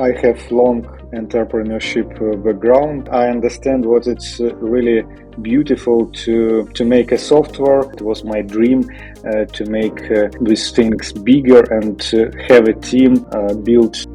I have long entrepreneurship background. I understand what it's really beautiful to make a software. It was my dream to make these things bigger and have a team built.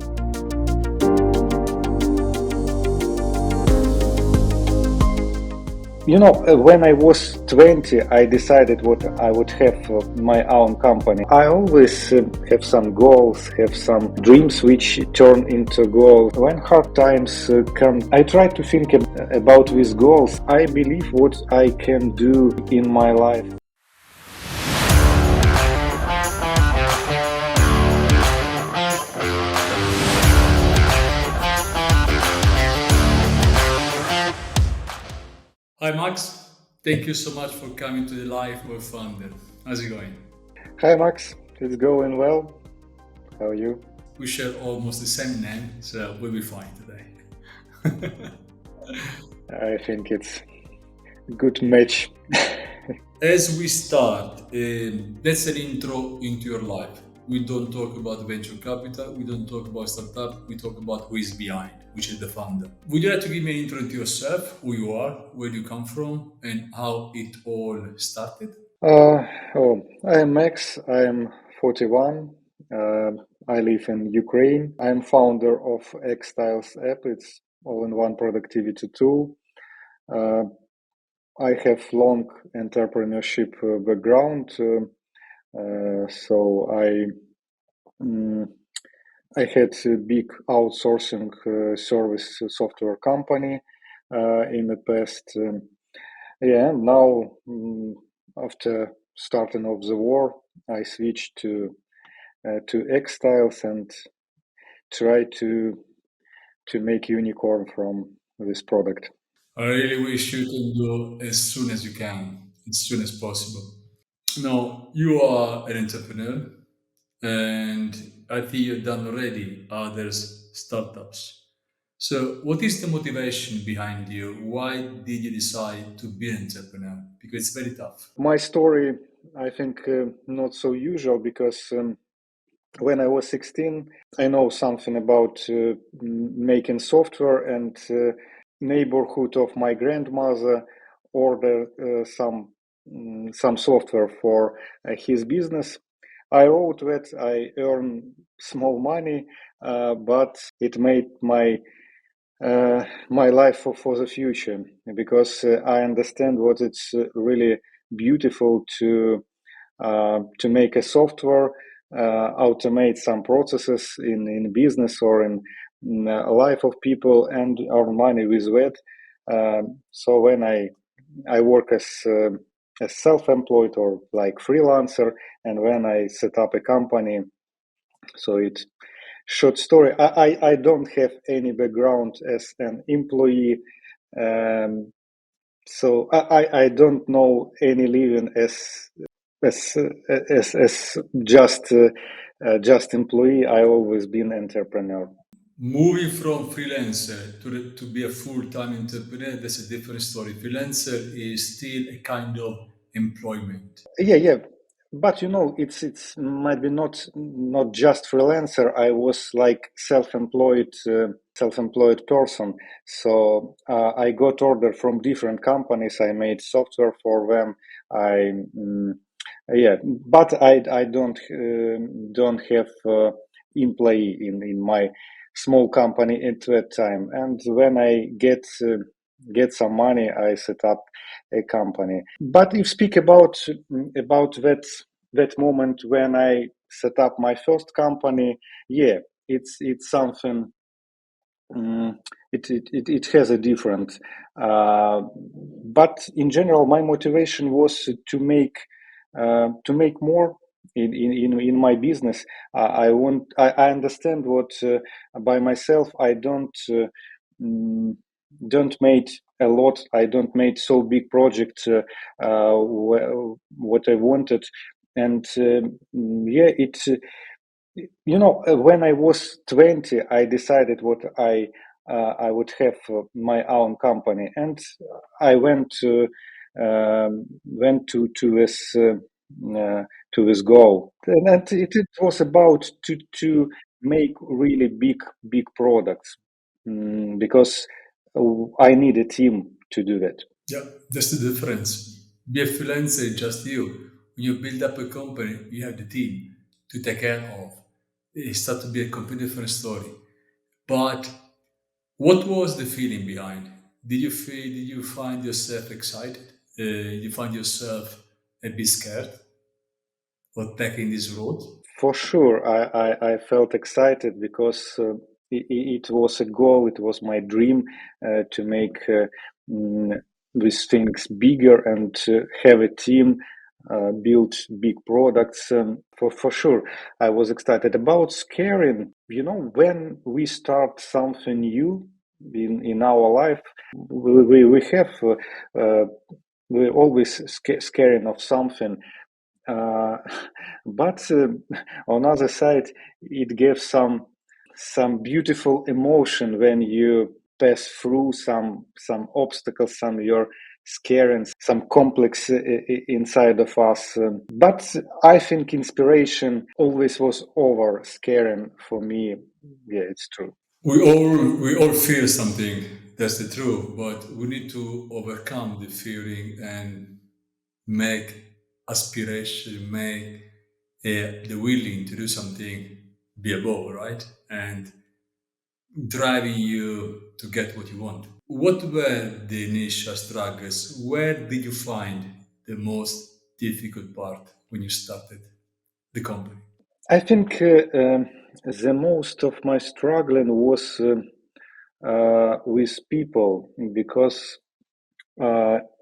When I was 20, I decided what I would have my own company. I always have some goals, have some dreams which turn into goals. When hard times come, I try to think about these goals. I believe what I can do in my life. Hi, Max. Thank you so much for coming to the live of Founder. How's it going? Hi, Max. It's going well. How are you? We share almost the same name, so we'll be fine today. I think it's a good match. As we start, that's an intro into your life. We don't talk about venture capital, we don't talk about startup, we talk about who is behind, which is the founder. Would you like to give me an intro to yourself, who you are, where you come from, and how it all started? I am Max. I am 41. I live in Ukraine. I am founder of xTiles app. It's all-in-one productivity tool. I have long entrepreneurship background, so I had a big outsourcing service software company in the past. Now after starting of the war, I switched to xTiles and try to make unicorn from this product. I really wish you can do as soon as you can, as soon as possible. Now, you are an entrepreneur, and I think you've done already others startups. So, what is the motivation behind you? Why did you decide to be an entrepreneur? Because it's very tough. My story, I think, not so usual because when I was 16, I know something about making software, and neighborhood of my grandmother ordered some software for his business. I wrote that I earn small money, but it made my life for the future, because I understand what it's really beautiful to make a software, automate some processes in business or in life of people, and earn money with that. So when I work as self-employed or like freelancer, and when I set up a company, so it's short story. I don't have any background as an employee, so I don't know any living as just employee. I always been entrepreneur. Moving from freelancer to be a full-time entrepreneur, that's a different story. Freelancer is still a kind of employment. Yeah, but it's might be not just freelancer. I was like self-employed person, so I got order from different companies. I made software for them. I yeah, but I don't have employee in my small company at that time. And when I get some money, I set up a company. But if speak about that moment when I set up my first company, yeah, it's something. It has a different, but in general, my motivation was to make more in my business. I understand what by myself I don't made a lot. I don't made so big projects what I wanted, and yeah, when I was 20, I decided what I would have my own company, and I went to this goal, and it was about to make really big products, because I need a team to do that. Yeah, that's the difference. Be a freelancer, just you. When you build up a company, you have the team to take care of. It start to be a completely different story. But what was the feeling behind? Did you find yourself excited? Did you find yourself a bit scared of taking this road? For sure, I felt excited because it was a goal, it was my dream to make mm, these things bigger and have a team, build big products. For sure, I was excited about scaring. You know, when we start something new in our life, we have we always scaring of something, uh, but on other side, it gives some beautiful emotion when you pass through some obstacles, some your scaring, some complex inside of us. But I think inspiration always was over scaring for me. Yeah, it's true. We all feel something. That's the truth. But we need to overcome the feeling and make aspiration, make the willing to do something be above, right? And driving you to get what you want. What were the initial struggles? Where did you find the most difficult part when you started the company? I think the most of my struggling was with people because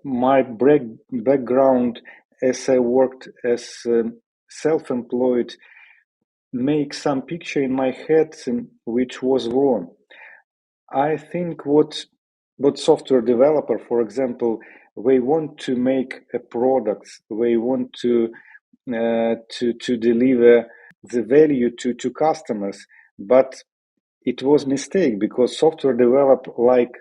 my background as I worked as self-employed make some picture in my head which was wrong. I think what software developer, for example, they want to make a product, they want to deliver the value to customers, but it was mistake because software develop like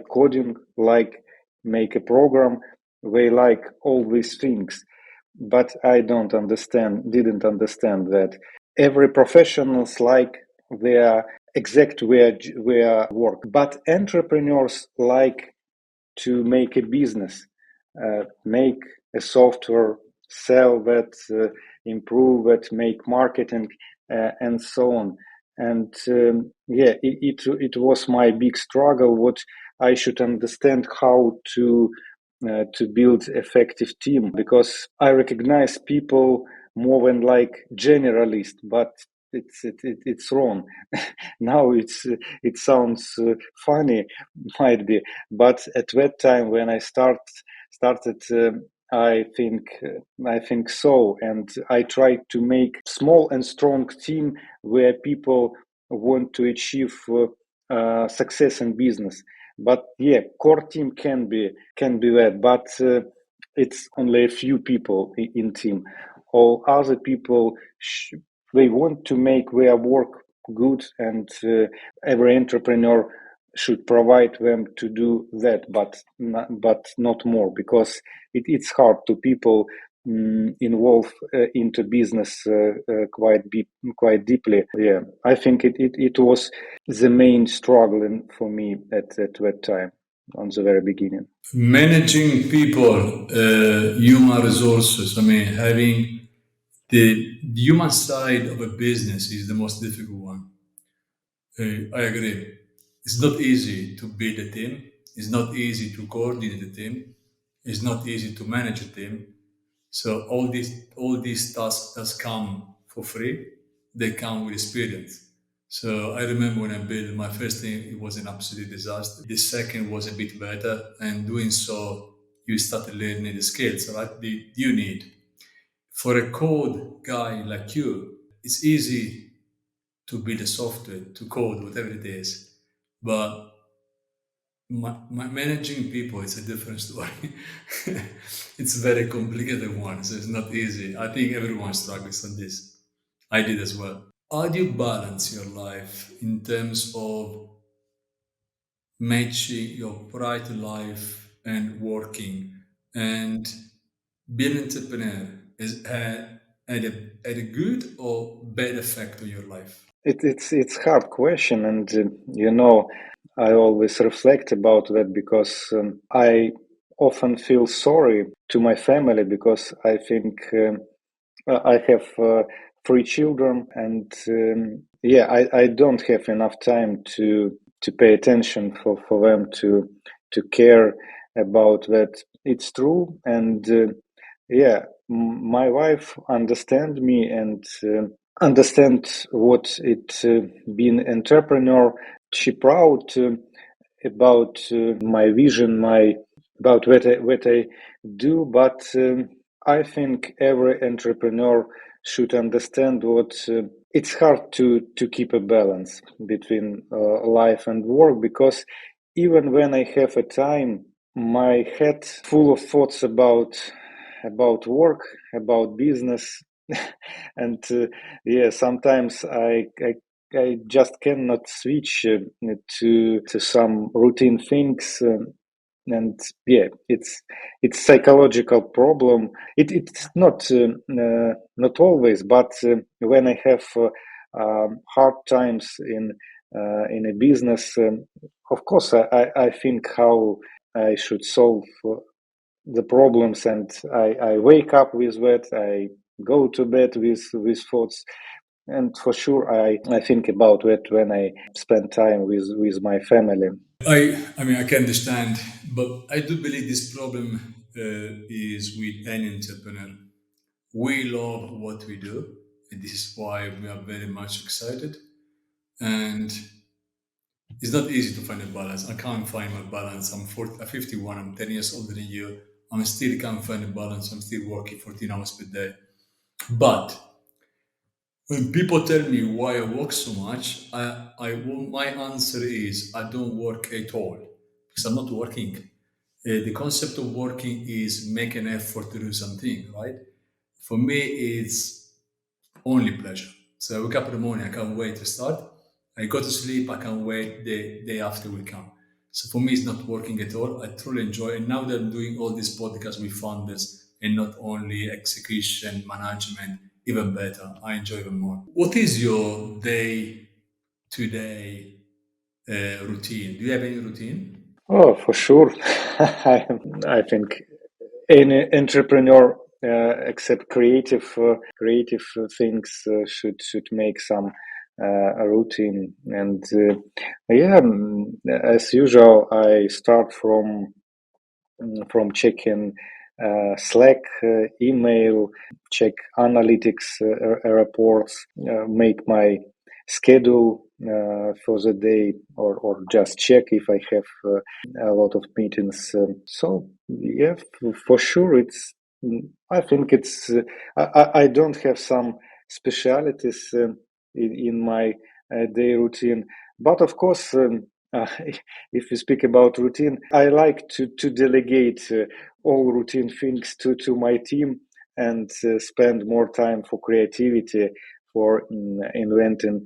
coding, like make a program. They like all these things, but I didn't understand that every professionals like their exact where work, but entrepreneurs like to make a business, make a software, sell that, improve it, make marketing, and so on. And yeah, it was my big struggle. What I should understand how to build effective team because I recognize people more than like generalist, but it's wrong. Now it sounds funny, might be, but at that time when I started, I think so, and I tried to make small and strong team where people want to achieve success in business. But yeah, core team can be that, but it's only a few people in team. All other people they want to make their work good, and every entrepreneur should provide them to do that, but not more because it's hard to people involve into business quite deeply. Yeah, I think it was the main struggle for me at that time on the very beginning. Managing people, human resources, I mean, having the human side of a business is the most difficult one. I agree. It's not easy to build a team. It's not easy to coordinate a team. It's not easy to manage a team. So all these tasks that come for free, they come with experience. So I remember when I built my first team, it was an absolute disaster. The second was a bit better, and doing so, you start learning the skills, right? That you need. For a code guy like you, it's easy to build a software, to code, whatever it is. But managing people is a different story. It's a very complicated one, so it's not easy. I think everyone struggles on this. I did as well. How do you balance your life in terms of matching your private life and working and being an entrepreneur is had a good or bad effect on your life? It's hard question, and I always reflect about that because I often feel sorry to my family because I think I have three children, and I don't have enough time to pay attention for them to care about that. It's true, and my wife understand me and understand what it being entrepreneur. She proud about my vision, my about what I do, but I think every entrepreneur should understand what it's hard to keep a balance between life and work, because even when I have a time, my head full of thoughts about work, about business, and sometimes I just cannot switch to some routine things. And it's psychological problem. It's not always, but when I have hard times in a business, of course I think how I should solve the problems, and I wake up with that. I go to bed with thoughts, and for sure I think about that when I spend time with my family. I mean, I can understand, but I do believe this problem is with any entrepreneur. We love what we do, and this is why we are very much excited. And it's not easy to find a balance. I can't find my balance. I'm 51. I'm 10 years older than you. I'm still can't find a balance. I'm still working 14 hours per day. But when people tell me why I work so much, my answer is I don't work at all because I'm not working. The concept of working is make an effort to do something, right? For me, it's only pleasure. So I wake up in the morning, I can't wait to start. I go to sleep, I can't wait the day after will come. So for me, it's not working at all. I truly enjoy it. And now that I'm doing all these podcasts with founders and not only execution, management, even better, I enjoy even more. What is your day to day routine? Do you have any routine? Oh, for sure. I think any entrepreneur, except creative things, should make some a routine. And as usual, I start from checking Slack, email, check analytics reports, make my schedule for the day, or just check if I have a lot of meetings. So yeah, for sure, I think it's. I don't have some specialities in my day routine, but of course. If we speak about routine, I like to delegate all routine things to my team and spend more time for creativity, for inventing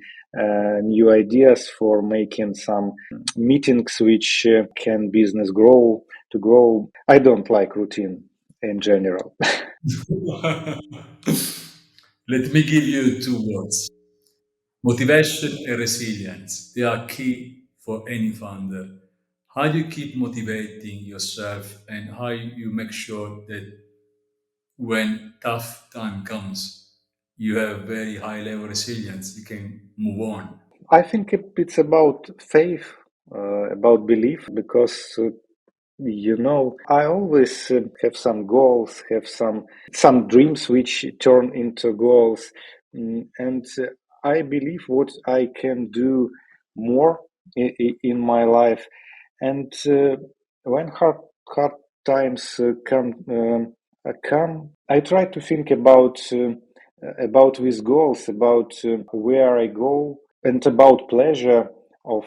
new ideas, for making some meetings which can business grow to grow. I don't like routine in general. Let me give you two words: motivation and resilience. They are key for any founder. How do you keep motivating yourself and how you make sure that when tough time comes, you have very high level resilience, you can move on? I think it's about faith, about belief, because I always have some goals, have some dreams which turn into goals. And I believe what I can do more in my life. And when hard times come, I try to think about these goals, about where I go, and about pleasure of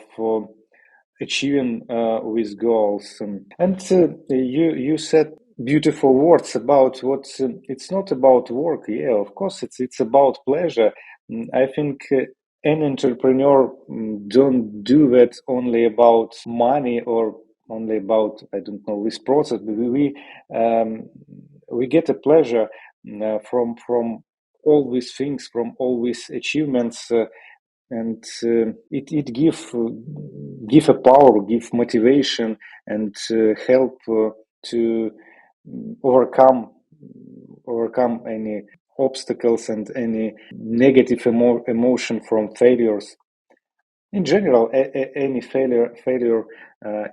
achieving with goals. And you said beautiful words about what it's not about work. Yeah, of course, it's about pleasure. I think any entrepreneur don't do that only about money or only about, I don't know, this process. But um, we get a pleasure from all these things, from all these achievements. and it give a power, give motivation, and help to overcome any obstacles and any negative emotion from failures. In general, any failure,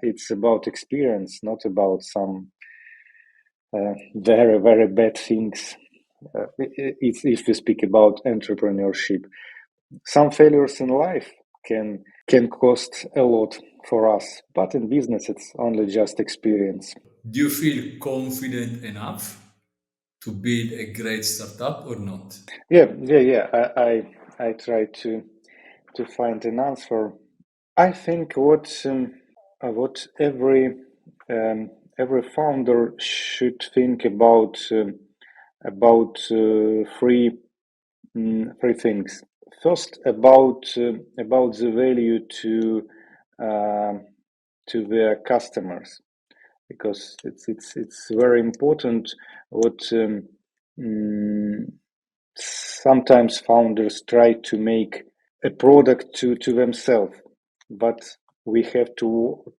it's about experience, not about some very, very bad things. If we speak about entrepreneurship, some failures in life can cost a lot for us, but in business, it's only just experience. Do you feel confident enough to build a great startup or not? Yeah. I try to find an answer. I think what every founder should think about three things. First, about the value uh, to their customers, because it's very important. What sometimes founders try to make a product to themselves, but we have to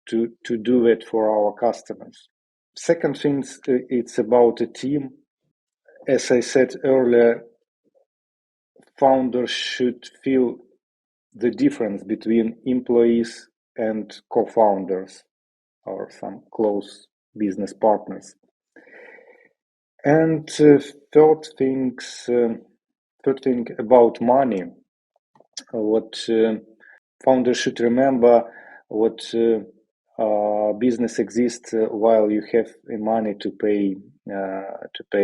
do it for our customers. Second thing, it's about a team. As I said earlier, founders should feel the difference between employees and co-founders or some close business partners. And third thing about money. What founders should remember: what business exists while you have money to pay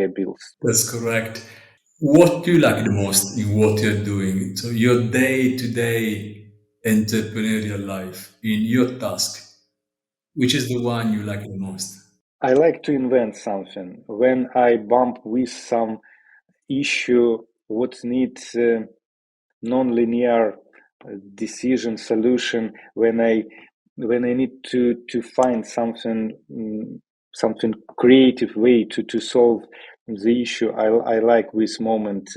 bills. That's correct. What do you like the most in what you're doing? So your day-to-day entrepreneurial life, in your task, which is the one you like the most? I like to invent something. When I bump with some issue, what needs non-linear decision solution, when I need to find something creative way to solve the issue, I like this moment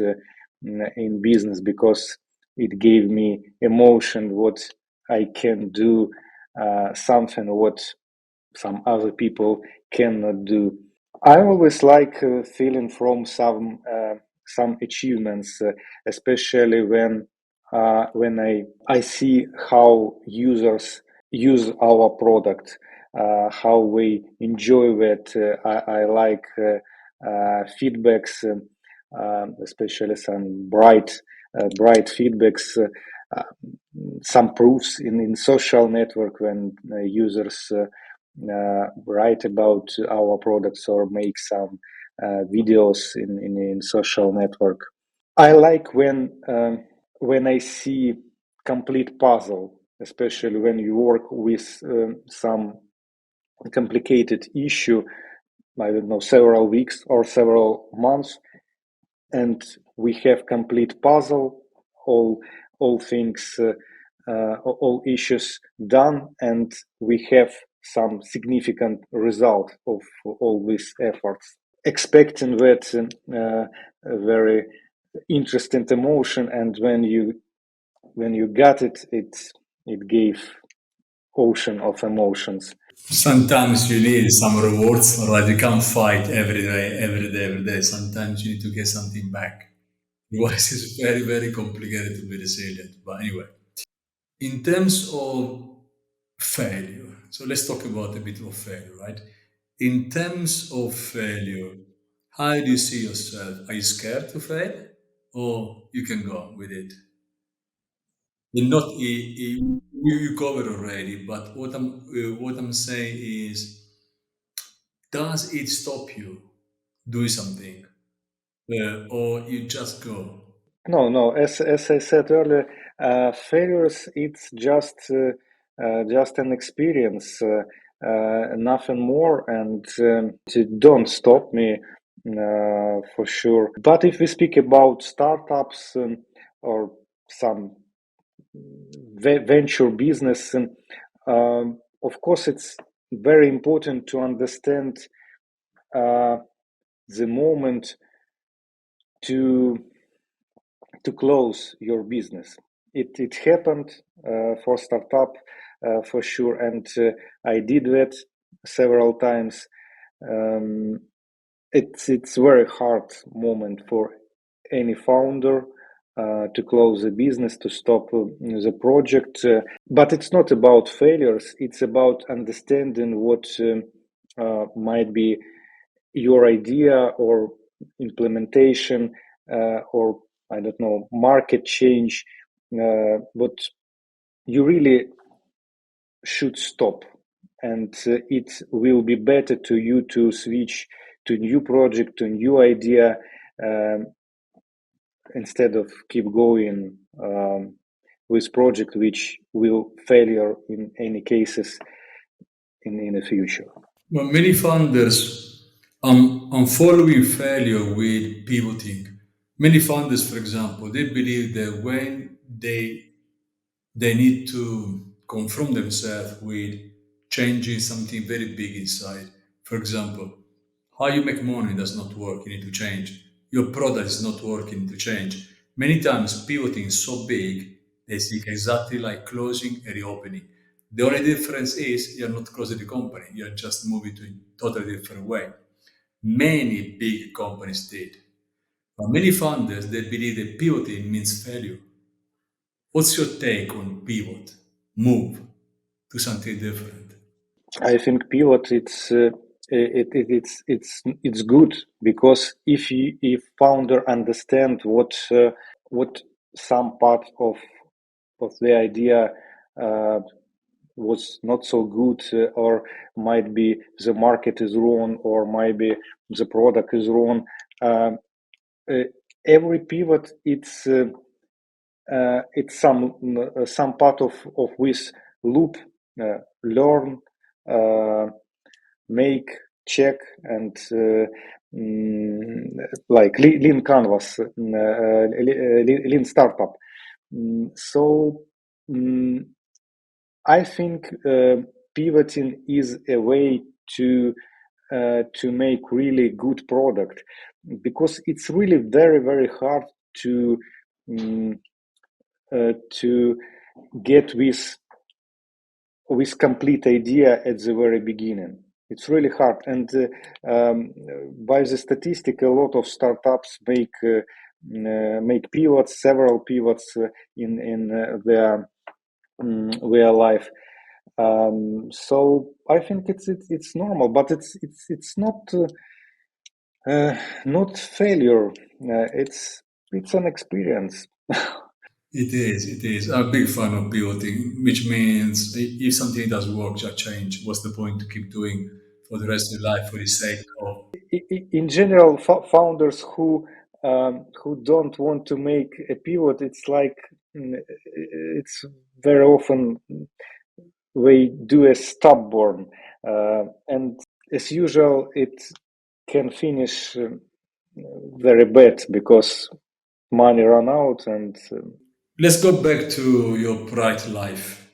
in business, because it gave me emotion, what I can do, something what some other people cannot do. I always like feeling from some achievements, especially when I see how users use our product, how they enjoy it. I like feedbacks, especially some bright feedbacks. Uh, some proofs in social network when users write about our products or make some videos in social network. I like when I see complete puzzle, especially when you work with some complicated issue. I don't know, several weeks or several months, and we have complete puzzle, all all things, all issues done, and we have some significant result of all these efforts. Expecting that a very interesting emotion, and when you got it, it gave ocean of emotions. Sometimes you need some rewards, right? You can't fight every day, every day, every day. Sometimes you need to get something back. Otherwise, it's very, very complicated to be resilient. But anyway, in terms of failure, so let's talk about a bit of failure, right? In terms of failure, how do you see yourself? Are you scared to fail, or you can go on with it? You're not you covered already, but what I'm saying is, does it stop you doing something, or you just go? No. As I said earlier, failures, it's just an experience, nothing more, and it don't stop me for sure. But if we speak about startups or some venture business, of course, it's very important to understand uh, the moment to close your business. it happened for startup for sure, and I did that several times. It's very hard moment for any founder to close the business, to stop the project. But it's not about failures. It's about understanding what might be your idea or implementation or I don't know, market change. But you really should stop, and it will be better to you to switch to new project, to new idea, um, instead of keep going with project which will failure in any cases in the future. Well, many founders are following failure with pivoting. Many founders, for example, they believe that when they need to confront themselves with changing something very big inside. For example, how you make money does not work, you need to change. Your product is not working, you need to change. Many times pivoting is so big, they seek exactly like closing and reopening. The only difference is you're not closing the company, you're just moving to a totally different way. Many big companies did. But many founders they believe that pivoting means failure. What's your take on pivot? Move to something different. I think pivot it's good because if founder understand what some part of the idea uh, was not so good, or might be the market is wrong, or maybe the product is wrong. Um, uh, every pivot it's some part of this loop. Learn, uh, make, check, and like lean canvas, lean startup. So I think pivoting is a way to make really good product, because it's really very hard to um, to get with complete idea at the very beginning. It's really hard, and by the statistic, a lot of startups make pivots, several pivots in their life. So I think it's normal, but it's not failure. It's an experience. It is, it is. I'm a big fan of pivoting, which means if something does work, just change. What's the point to keep doing for the rest of your life for the sake of? In general, founders who don't want to make a pivot, it's like it's very often they do a stubborn, and as usual, it can finish very bad because money run out, and Let's go back to your private life.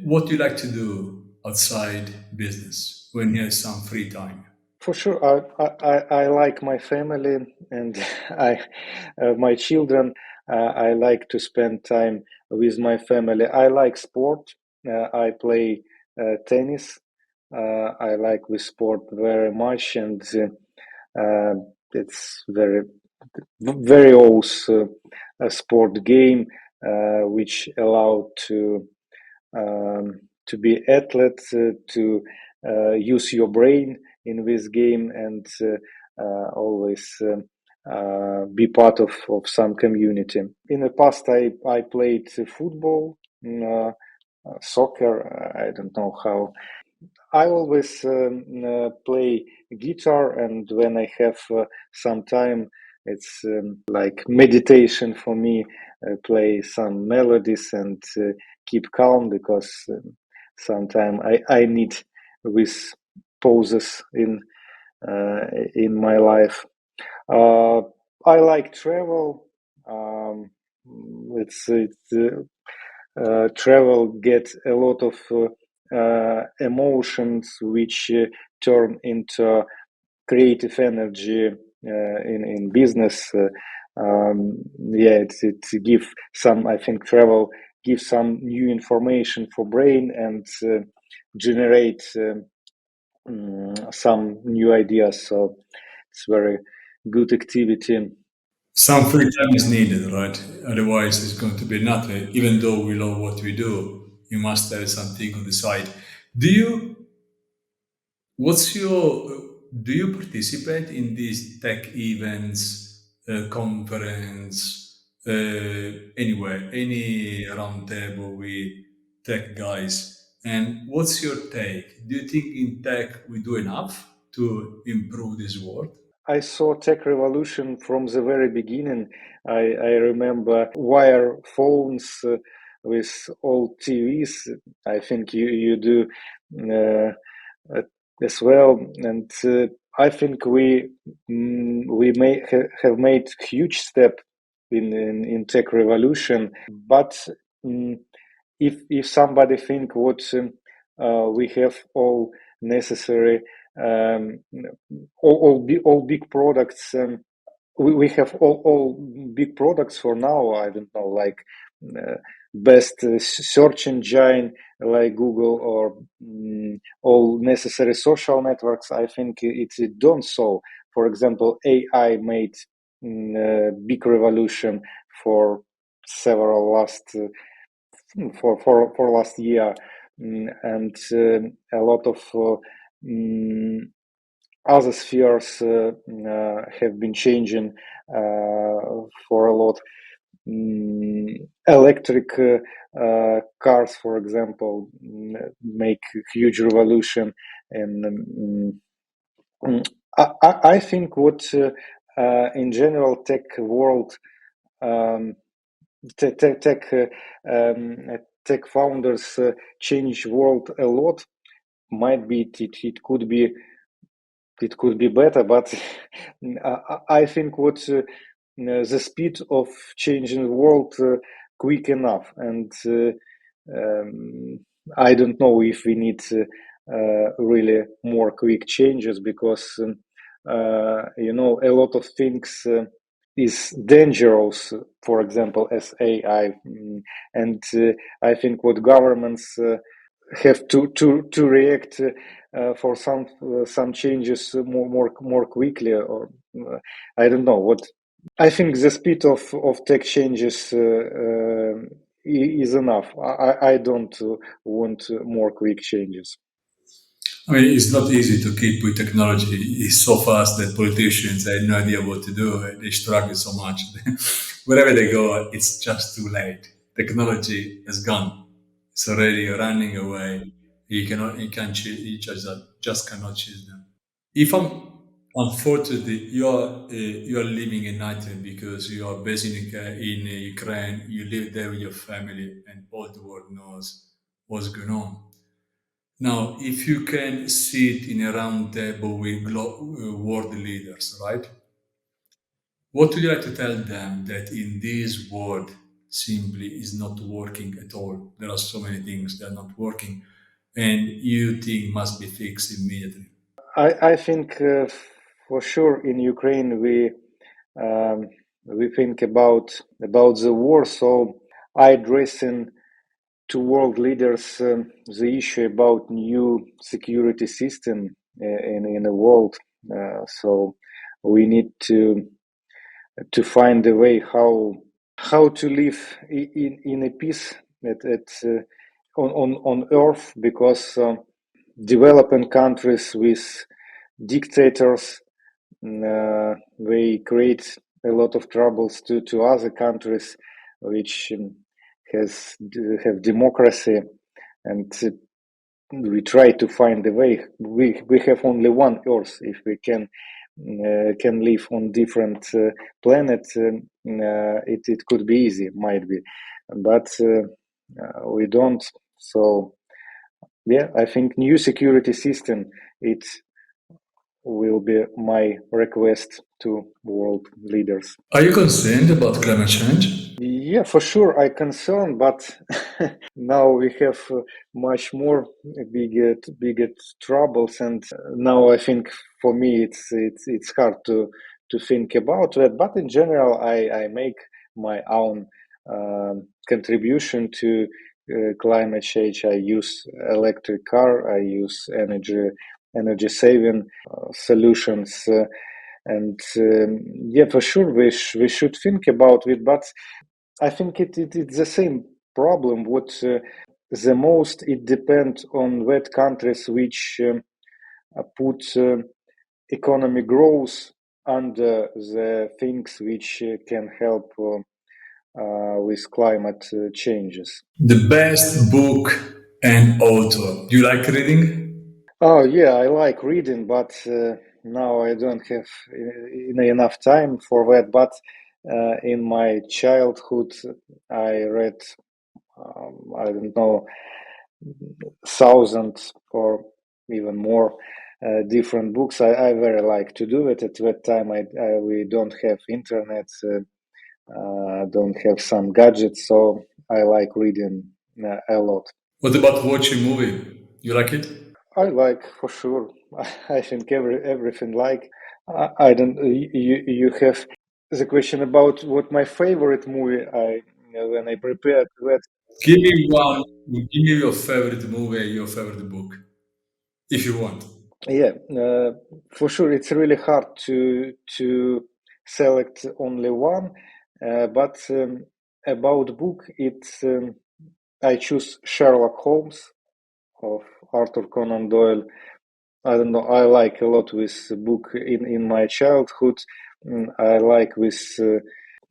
What do you like to do outside business when you have some free time? for sure, I like my family, and I my children. I like to spend time with my family. I like sport. I play tennis. I like this sport very much, and it's very awesome sport game, which allowed to be athlete, to use your brain in this game, and always be part of some community. In the past, I played football, soccer. I don't know how. I always play guitar, and when I have some time, it's like meditation for me. Play some melodies and keep calm, because sometimes I need with pauses in my life. Uh, I like travel. Um, travel get a lot of emotions which turn into creative energy in business. yeah, it give some, I think travel gives some new information for brain and generate some new ideas. So it's very good activity. Some free time is needed, right? Otherwise, it's going to be nothing. Even though we love what we do, you must have something on the side. Do you? What's your? Do you participate in these tech events, conference, anywhere, any roundtable with tech guys? And what's your take? Do you think in tech we do enough to improve this world? I saw tech revolution from the very beginning. I remember wire phones with old TVs. I think you do uh, uh, as well, and I think we may have made huge step in tech revolution. But mm if somebody think what we have all necessary um, all big products. We have all big products for now. I don't know, like uh, best search engine like Google or all necessary social networks. I think it's done so. For example, AI made big revolution for several last for last year, and a lot of other spheres have been changing for a lot. Electric cars, for example, make huge revolution, and I think what in general tech world um, tech tech founders change world a lot. Might be it could be better, but I think what the speed of changing the world quick enough, and um, I don't know if we need really more quick changes because a lot of things is dangerous. For example, as AI, and I think what governments have to react for some changes more quickly, or I don't know what. I think the speed of tech changes is enough. I don't want more quick changes. I mean, it's not easy to keep with technology. It's so fast that politicians have no idea what to do. They struggle so much. Wherever they go, it's just too late. Technology has gone. It's already running away. You can't, you just cannot choose them. If I'm unfortunately, you are living in United because you are based in Ukraine. You live there with your family, and all the world knows what's going on. Now, if you can sit in a round table with world leaders, right? What would you like to tell them that in this world simply is not working at all? There are so many things that are not working, and you think must be fixed immediately. I think for sure in Ukraine um, we think about the war, so I addressing to world leaders the issue about new security system in the world. So we need to find a way how to live in a peace on earth, because developing countries with dictators they create a lot of troubles to other countries which has have democracy, and we try to find a way. We have only one Earth. If we can live on different planets, it could be easy, might be, but we don't. So yeah, I think new security system it will be my request to world leaders. Are you concerned about climate change? Yeah, for sure, I concern, but now we have much more bigger troubles, and now I think for me it's hard to think about that. But in general, I make my own contribution to climate change. I use electric car. I use energy saving solutions. And yeah, for sure, we should think about it. But I think it's the same problem. What the most it depends on what countries which put economic growth under the things which can help with climate changes. The best book and author. Do you like reading? Oh yeah, I like reading, but now I don't have enough time for that. But in my childhood, I read I don't know thousands or even more different books. I very like to do it. At that time, we don't have internet, don't have some gadgets, so I like reading a lot. What about watching movie? You like it? I like for sure. I think everything like. I don't. You have the question about what my favorite movie. When I prepared that. Give me one. Give me your favorite movie, your favorite book, if you want. Yeah, for sure, it's really hard to select only one. But about book, it's I choose Sherlock Holmes of Arthur Conan Doyle. I don't know. I like a lot with book in my childhood. I like with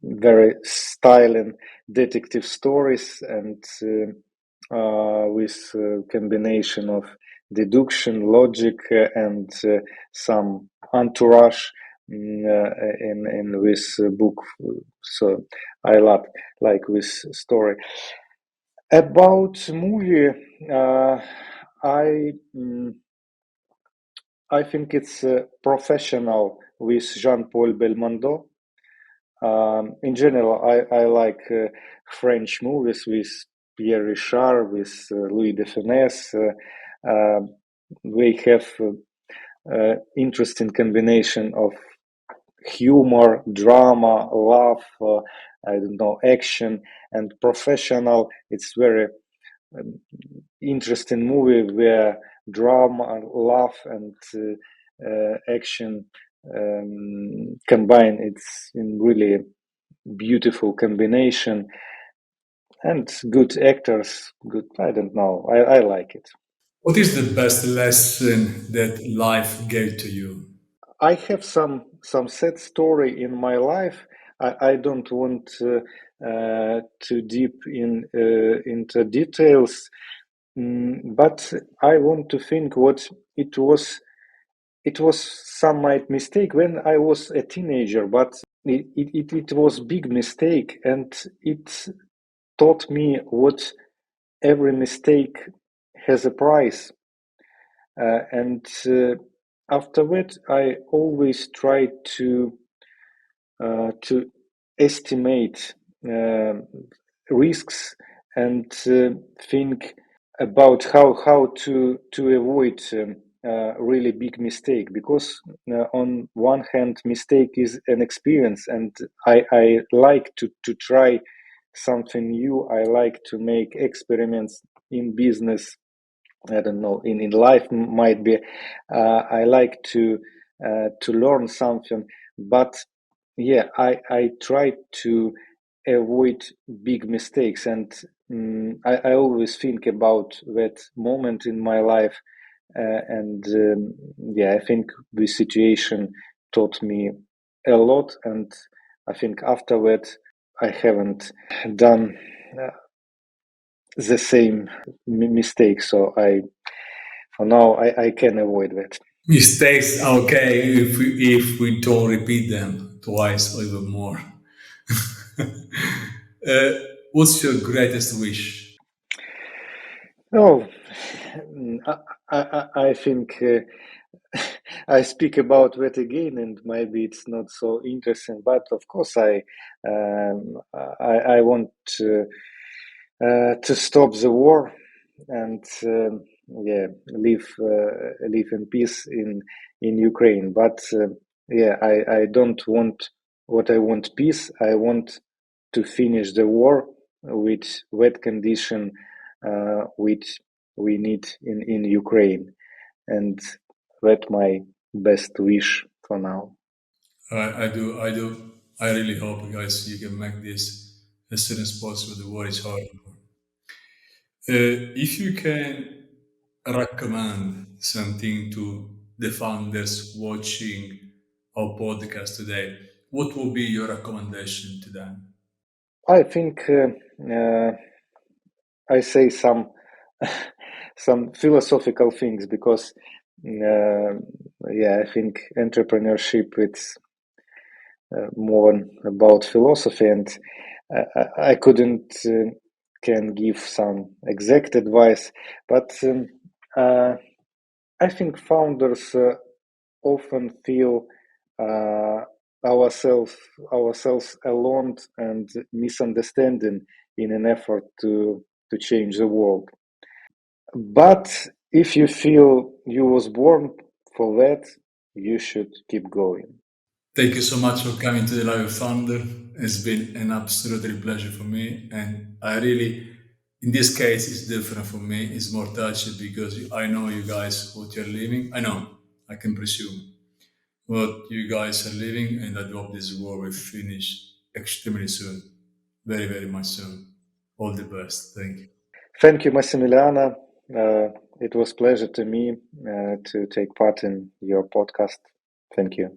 very styling detective stories and with combination of deduction, logic, and some entourage in this book. So I like this story. About movie, I. I think it's Professional with Jean-Paul Belmondo. In general, I like French movies with Pierre Richard, with Louis de Funès. They have interesting combination of humor, drama, love, I don't know, action, and Professional. It's very um, interesting movie where drama, love, and action combine. It's in really beautiful combination and good actors. Good, I don't know. I like it. What is the best lesson that life gave to you? I have some sad story in my life. I don't want to deep into details, but I want to think what it was. It was some might mistake when I was a teenager, but it was big mistake, and it taught me what every mistake has a price. And after that, I always try to estimate uh, risks and think about how to avoid really big mistake, because on one hand mistake is an experience, and I like to try something new. I like to make experiments in business. I don't know, in life might be. I like to learn something, but yeah, I try to avoid big mistakes, and I always think about that moment in my life, and yeah, I think the situation taught me a lot, and I think after that I haven't done the same mistake, so I for now I can avoid that. Mistakes are okay if we don't repeat them twice or even more. Uh, what's your greatest wish? Oh, I think I speak about that again, and maybe it's not so interesting. But of course, I want to stop the war and yeah, live in peace in Ukraine. But I don't want what I want peace. I want to finish the war with wet condition, which we need in Ukraine, and that's my best wish for now. I really hope, guys, you can make this as soon as possible. The war is hard. If you can recommend something to the founders watching our podcast today, what will be your recommendation to them? I think I say some some philosophical things because I think entrepreneurship it's more about philosophy, and I couldn't can give some exact advice, but uh, I think founders often feel uh, ourselves ourselves alone and misunderstanding in an effort to change the world. But if you feel you was born for that, you should keep going. Thank you so much for coming to the Live Founder. It's been an absolutely pleasure for me. And I really, in this case, it's different for me. It's more touchy because I know you guys, what you're living. I know, I can presume what you guys are living. And I hope this war will finish extremely soon. Very, very much soon. All the best. Thank you. Thank you, Massimiliana. It was pleasure to me to take part in your podcast. Thank you.